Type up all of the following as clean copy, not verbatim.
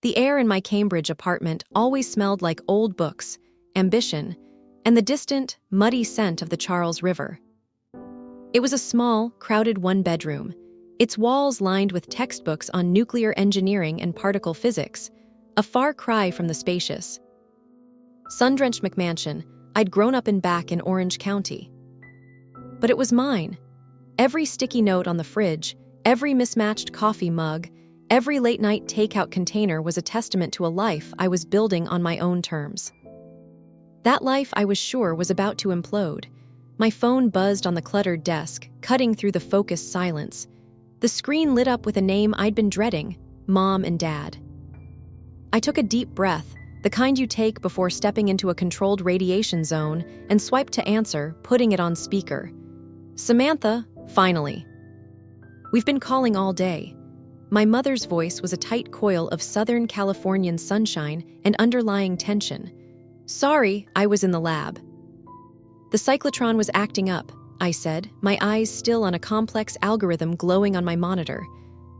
The air in my Cambridge apartment always smelled like old books, ambition, and the distant, muddy scent of the Charles River. It was a small, crowded one-bedroom, its walls lined with textbooks on nuclear engineering and particle physics, a far cry from the spacious, sun-drenched McMansion I'd grown up back in Orange County. But it was mine. Every sticky note on the fridge, every mismatched coffee mug, every late-night takeout container was a testament to a life I was building on my own terms. That life, I was sure, was about to implode. My phone buzzed on the cluttered desk, cutting through the focused silence. The screen lit up with a name I'd been dreading: Mom and Dad. I took a deep breath, the kind you take before stepping into a controlled radiation zone, and swiped to answer, putting it on speaker. Samantha, finally. We've been calling all day. My mother's voice was a tight coil of Southern Californian sunshine and underlying tension. Sorry, I was in the lab. The cyclotron was acting up, I said, my eyes still on a complex algorithm glowing on my monitor.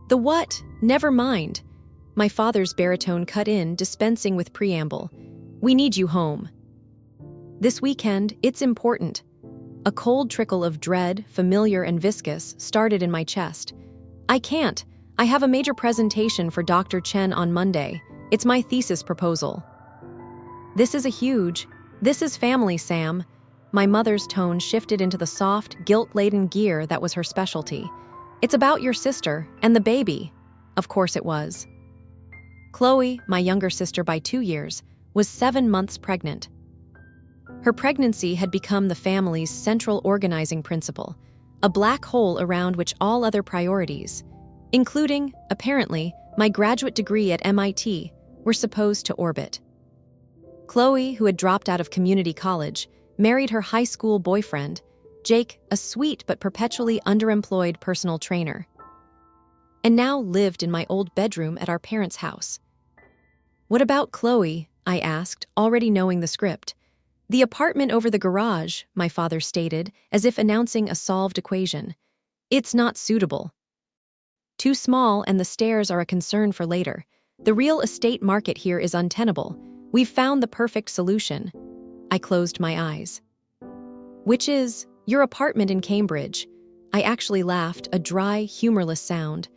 The what? Never mind. My father's baritone cut in, dispensing with preamble. We need you home. This weekend, it's important. A cold trickle of dread, familiar and viscous, started in my chest. I can't. I have a major presentation for Dr. Chen on Monday. It's my thesis proposal. This is family, Sam. My mother's tone shifted into the soft, guilt-laden gear that was her specialty. It's about your sister and the baby. Of course it was. Chloe, my younger sister by 2 years, was 7 months pregnant. Her pregnancy had become the family's central organizing principle, a black hole around which all other priorities, including, apparently, my graduate degree at MIT, were supposed to orbit. Chloe, who had dropped out of community college, married her high school boyfriend, Jake, a sweet but perpetually underemployed personal trainer, and now lived in my old bedroom at our parents' house. What about Chloe? I asked, already knowing the script. The apartment over the garage, my father stated, as if announcing a solved equation. It's not suitable. Too small, and the stairs are a concern for later. The real estate market here is untenable. We've found the perfect solution. I closed my eyes. Which is your apartment in Cambridge. I actually laughed, a dry, humorless sound.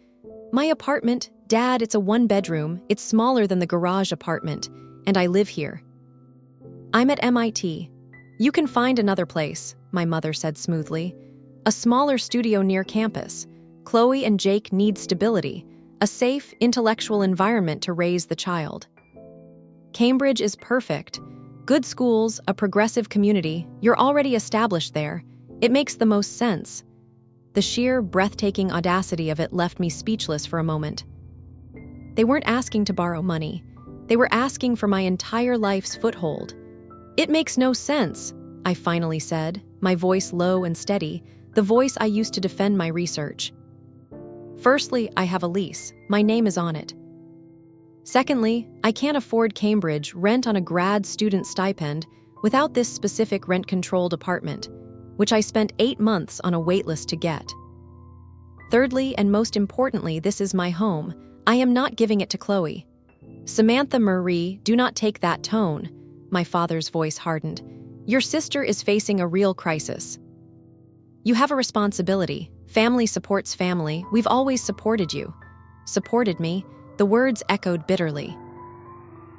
My apartment, Dad, it's a one-bedroom, it's smaller than the garage apartment, and I live here. I'm at MIT. You can find another place, my mother said smoothly. A smaller studio near campus. Chloe and Jake need stability, a safe, intellectual environment to raise the child. Cambridge is perfect. Good schools, a progressive community, you're already established there. It makes the most sense. The sheer, breathtaking audacity of it left me speechless for a moment. They weren't asking to borrow money. They were asking for my entire life's foothold. It makes no sense, I finally said, my voice low and steady, the voice I used to defend my research. Firstly, I have a lease. My name is on it. Secondly, I can't afford Cambridge rent on a grad student stipend without this specific rent-controlled apartment, which I spent 8 months on a waitlist to get. Thirdly, and most importantly, this is my home. I am not giving it to Chloe. Samantha Marie, do not take that tone. My father's voice hardened. Your sister is facing a real crisis. You have a responsibility. Family supports family. We've always supported you. Supported me? The words echoed bitterly.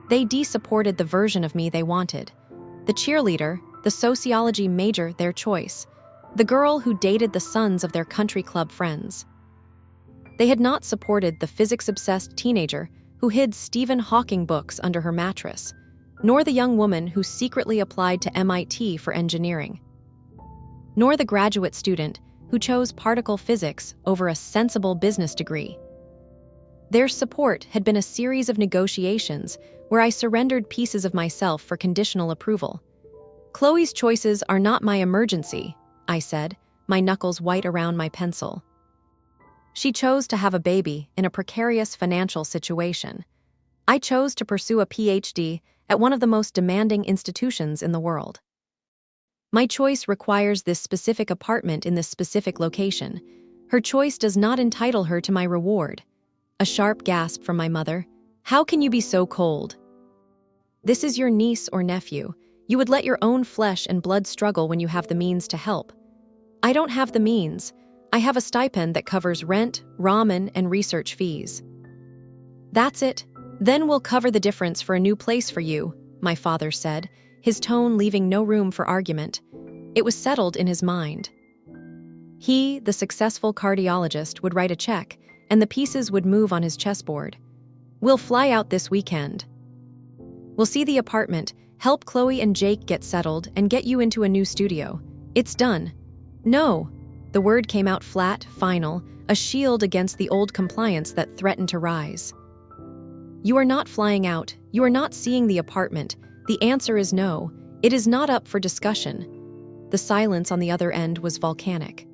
They de-supported the version of me they wanted. The cheerleader, the sociology major, their choice. The girl who dated the sons of their country club friends. They had not supported the physics-obsessed teenager who hid Stephen Hawking books under her mattress, nor the young woman who secretly applied to MIT for engineering, nor the graduate student who chose particle physics over a sensible business degree. Their support had been a series of negotiations where I surrendered pieces of myself for conditional approval. Chloe's choices are not my emergency, I said, my knuckles white around my pencil. She chose to have a baby in a precarious financial situation. I chose to pursue a PhD at one of the most demanding institutions in the world. My choice requires this specific apartment in this specific location. Her choice does not entitle her to my reward. A sharp gasp from my mother. How can you be so cold? This is your niece or nephew. You would let your own flesh and blood struggle when you have the means to help. I don't have the means. I have a stipend that covers rent, ramen, and research fees. That's it. Then we'll cover the difference for a new place for you, my father said, his tone leaving no room for argument. It was settled in his mind. He, the successful cardiologist, would write a check, and the pieces would move on his chessboard. We'll fly out this weekend. We'll see the apartment, help Chloe and Jake get settled, and get you into a new studio. It's done. No. The word came out flat, final, a shield against the old compliance that threatened to rise. You are not flying out. You are not seeing the apartment. The answer is no. It is not up for discussion. The silence on the other end was volcanic.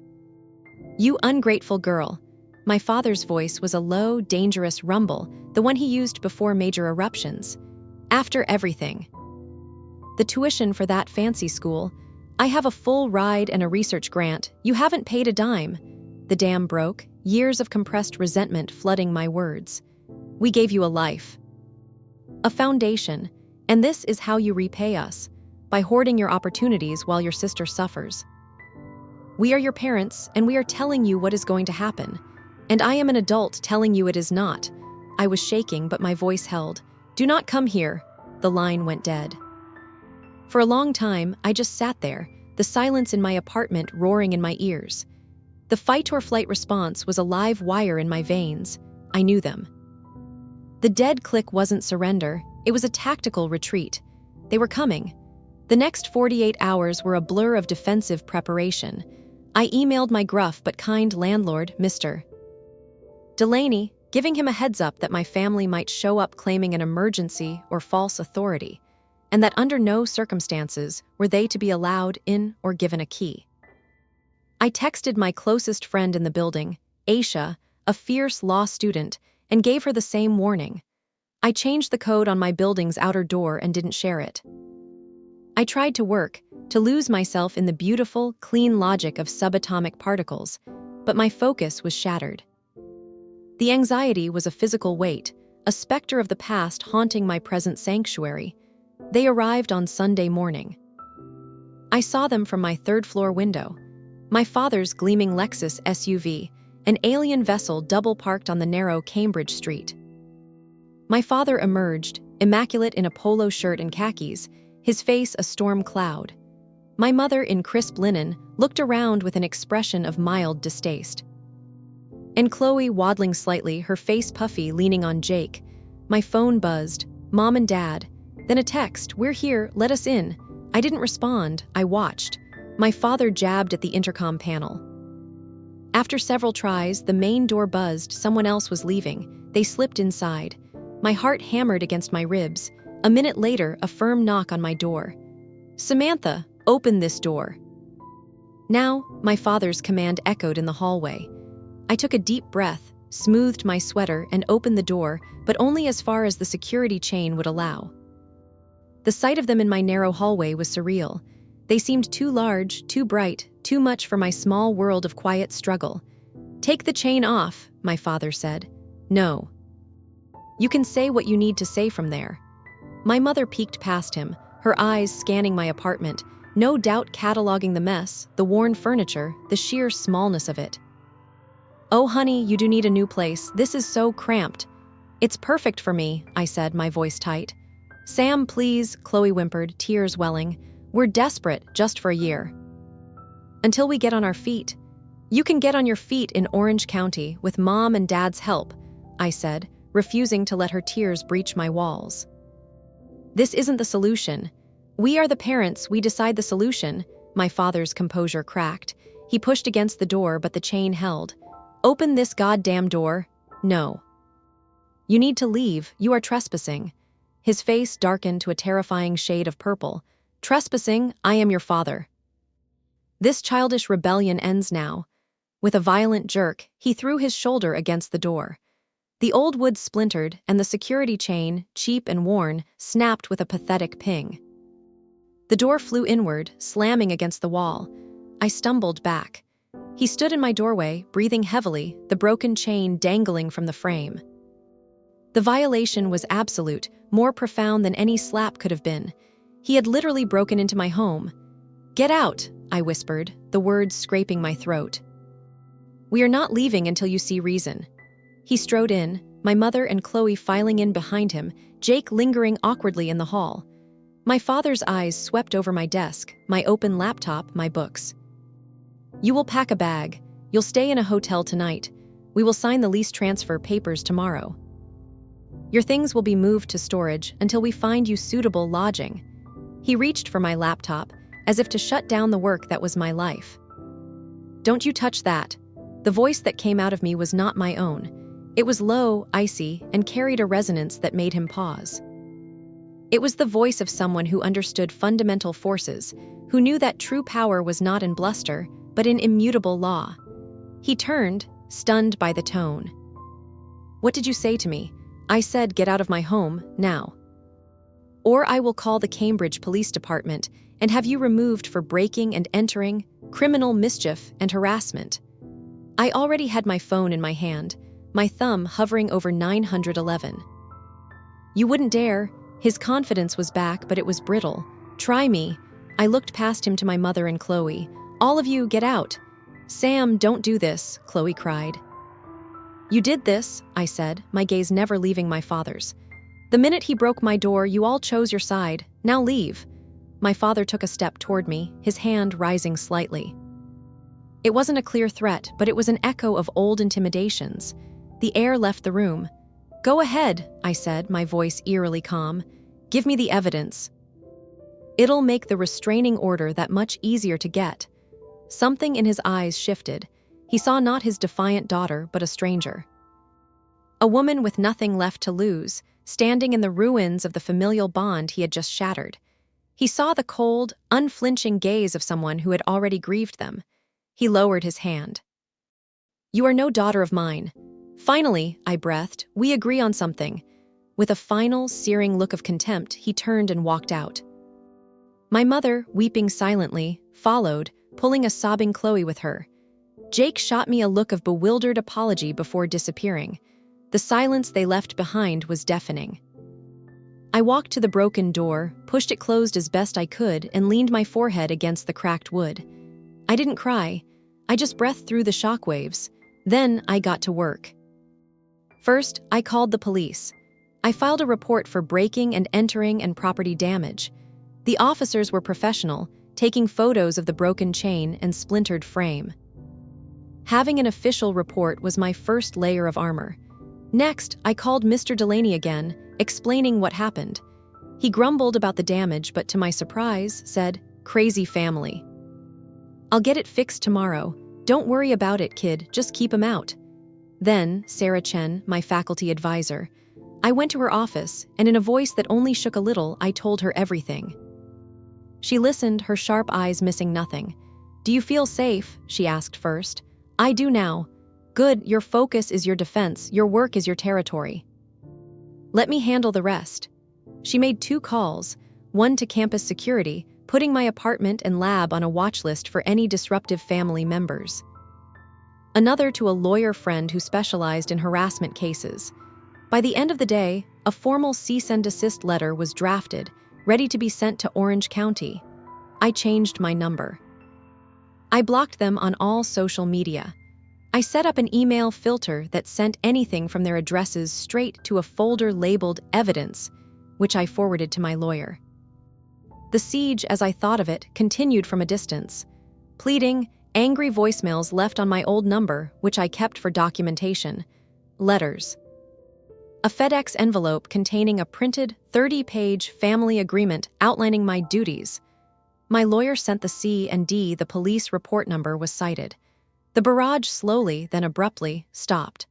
You ungrateful girl. My father's voice was a low, dangerous rumble, the one he used before major eruptions. After everything. The tuition for that fancy school. I have a full ride and a research grant. You haven't paid a dime. The dam broke, years of compressed resentment flooding my words. We gave you a life. A foundation, and this is how you repay us, by hoarding your opportunities while your sister suffers. We are your parents, and we are telling you what is going to happen. And I am an adult telling you it is not. I was shaking, but my voice held. Do not come here. The line went dead. For a long time, I just sat there, the silence in my apartment roaring in my ears. The fight-or-flight response was a live wire in my veins. I knew them. The dead click wasn't surrender, it was a tactical retreat. They were coming. The next 48 hours were a blur of defensive preparation. I emailed my gruff but kind landlord, Mr. Delaney, giving him a heads up that my family might show up claiming an emergency or false authority, and that under no circumstances were they to be allowed in or given a key. I texted my closest friend in the building, Aisha, a fierce law student, and gave her the same warning. I changed the code on my building's outer door and didn't share it. I tried to work, to lose myself in the beautiful, clean logic of subatomic particles, but my focus was shattered. The anxiety was a physical weight, a specter of the past haunting my present sanctuary. They arrived on Sunday morning. I saw them from my third-floor window. My father's gleaming Lexus SUV, an alien vessel double-parked on the narrow Cambridge street. My father emerged, immaculate in a polo shirt and khakis, his face a storm cloud. My mother, in crisp linen, looked around with an expression of mild distaste. And Chloe, waddling slightly, her face puffy, leaning on Jake. My phone buzzed. Mom and Dad. Then a text, "We're here, let us in." I didn't respond, I watched. My father jabbed at the intercom panel. After several tries, the main door buzzed, someone else was leaving. They slipped inside. My heart hammered against my ribs. A minute later, a firm knock on my door. "Samantha, open this door." Now, my father's command echoed in the hallway. I took a deep breath, smoothed my sweater, and opened the door, but only as far as the security chain would allow. The sight of them in my narrow hallway was surreal. They seemed too large, too bright, too much for my small world of quiet struggle. "Take the chain off," my father said. "No. You can say what you need to say from there." My mother peeked past him, her eyes scanning my apartment, no doubt cataloging the mess, the worn furniture, the sheer smallness of it. "Oh, honey, you do need a new place. This is so cramped." "It's perfect for me," I said, my voice tight. "Sam, please," Chloe whimpered, tears welling. "We're desperate, just for a year. Until we get on our feet." "You can get on your feet in Orange County, with Mom and Dad's help," I said, refusing to let her tears breach my walls. "This isn't the solution. We are the parents, we decide the solution." My father's composure cracked. He pushed against the door, but the chain held. "Open this goddamn door." "No. You need to leave, you are trespassing." His face darkened to a terrifying shade of purple. "Trespassing, I am your father. This childish rebellion ends now." With a violent jerk, he threw his shoulder against the door. The old wood splintered, and the security chain, cheap and worn, snapped with a pathetic ping. The door flew inward, slamming against the wall. I stumbled back. He stood in my doorway, breathing heavily, the broken chain dangling from the frame. The violation was absolute, more profound than any slap could have been. He had literally broken into my home. "Get out," I whispered, the words scraping my throat. "We are not leaving until you see reason." He strode in, my mother and Chloe filing in behind him, Jake lingering awkwardly in the hall. My father's eyes swept over my desk, my open laptop, my books. "You will pack a bag. You'll stay in a hotel tonight. We will sign the lease transfer papers tomorrow. Your things will be moved to storage until we find you suitable lodging." He reached for my laptop, as if to shut down the work that was my life. "Don't you touch that." The voice that came out of me was not my own. It was low, icy, and carried a resonance that made him pause. It was the voice of someone who understood fundamental forces, who knew that true power was not in bluster, but in immutable law. He turned, stunned by the tone. "What did you say to me?" I said, "Get out of my home, now. Or I will call the Cambridge Police Department and have you removed for breaking and entering, criminal mischief, and harassment." I already had my phone in my hand, my thumb hovering over 911. "You wouldn't dare." His confidence was back, but it was brittle. "Try me." I looked past him to my mother and Chloe. "All of you, get out." "Sam, don't do this," Chloe cried. "You did this," I said, my gaze never leaving my father's. "The minute he broke my door, you all chose your side. Now leave." My father took a step toward me, his hand rising slightly. It wasn't a clear threat, but it was an echo of old intimidations. The air left the room. "Go ahead," I said, my voice eerily calm. "Give me the evidence. It'll make the restraining order that much easier to get." Something in his eyes shifted. He saw not his defiant daughter, but a stranger. A woman with nothing left to lose, standing in the ruins of the familial bond he had just shattered. He saw the cold, unflinching gaze of someone who had already grieved them. He lowered his hand. "You are no daughter of mine." "Finally," I breathed, "we agree on something." With a final, searing look of contempt, he turned and walked out. My mother, weeping silently, followed, pulling a sobbing Chloe with her. Jake shot me a look of bewildered apology before disappearing. The silence they left behind was deafening. I walked to the broken door, pushed it closed as best I could, and leaned my forehead against the cracked wood. I didn't cry. I just breathed through the shockwaves. Then I got to work. First, I called the police. I filed a report for breaking and entering and property damage. The officers were professional, taking photos of the broken chain and splintered frame. Having an official report was my first layer of armor. Next, I called Mr. Delaney again, explaining what happened. He grumbled about the damage, but to my surprise, said, "Crazy family. I'll get it fixed tomorrow. Don't worry about it, kid, just keep him out." Then, Sarah Chen, my faculty advisor, I went to her office, and in a voice that only shook a little, I told her everything. She listened, her sharp eyes missing nothing. "Do you feel safe?" she asked first. "I do now." "Good, your focus is your defense, your work is your territory. Let me handle the rest." She made 2 calls, one to campus security, putting my apartment and lab on a watch list for any disruptive family members. Another to a lawyer friend who specialized in harassment cases. By the end of the day, a formal cease and desist letter was drafted, ready to be sent to Orange County. I changed my number. I blocked them on all social media. I set up an email filter that sent anything from their addresses straight to a folder labeled Evidence, which I forwarded to my lawyer. The siege, as I thought of it, continued from a distance. Pleading, angry voicemails left on my old number, which I kept for documentation. Letters. A FedEx envelope containing a printed 30-page family agreement outlining my duties. My lawyer sent the C&D, the police report number was cited. The barrage slowly, then abruptly, stopped.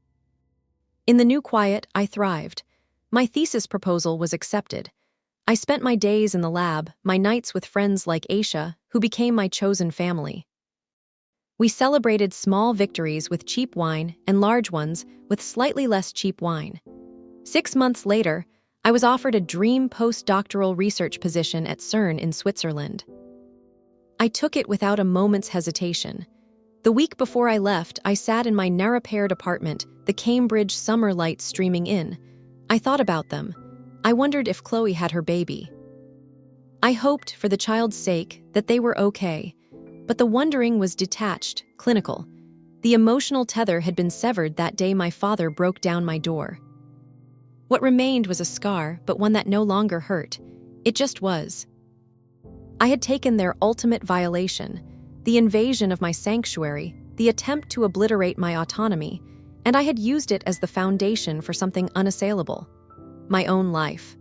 In the new quiet, I thrived. My thesis proposal was accepted. I spent my days in the lab, my nights with friends like Aisha, who became my chosen family. We celebrated small victories with cheap wine and large ones with slightly less cheap wine. 6 months later, I was offered a dream postdoctoral research position at CERN in Switzerland. I took it without a moment's hesitation. The week before I left, I sat in my narrow-paired apartment, the Cambridge summer light streaming in. I thought about them. I wondered if Chloe had her baby. I hoped, for the child's sake, that they were okay. But the wondering was detached, clinical. The emotional tether had been severed that day my father broke down my door. What remained was a scar, but one that no longer hurt. It just was. I had taken their ultimate violation, the invasion of my sanctuary, the attempt to obliterate my autonomy, and I had used it as the foundation for something unassailable. My own life.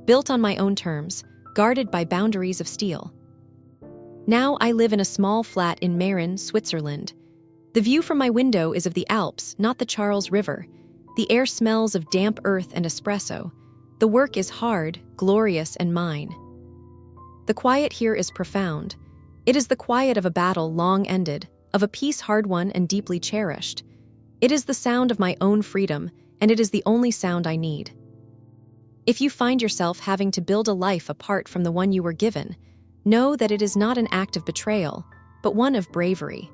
Built on my own terms, guarded by boundaries of steel. Now I live in a small flat in Marin, Switzerland. The view from my window is of the Alps, not the Charles River. The air smells of damp earth and espresso. The work is hard, glorious, and mine. The quiet here is profound. It is the quiet of a battle long ended, of a peace hard won and deeply cherished. It is the sound of my own freedom, and it is the only sound I need. If you find yourself having to build a life apart from the one you were given, know that it is not an act of betrayal, but one of bravery.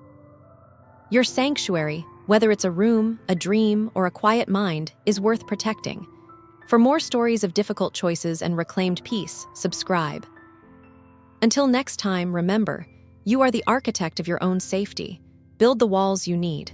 Your sanctuary, whether it's a room, a dream, or a quiet mind, is worth protecting. For more stories of difficult choices and reclaimed peace, subscribe. Until next time, remember, you are the architect of your own safety. Build the walls you need.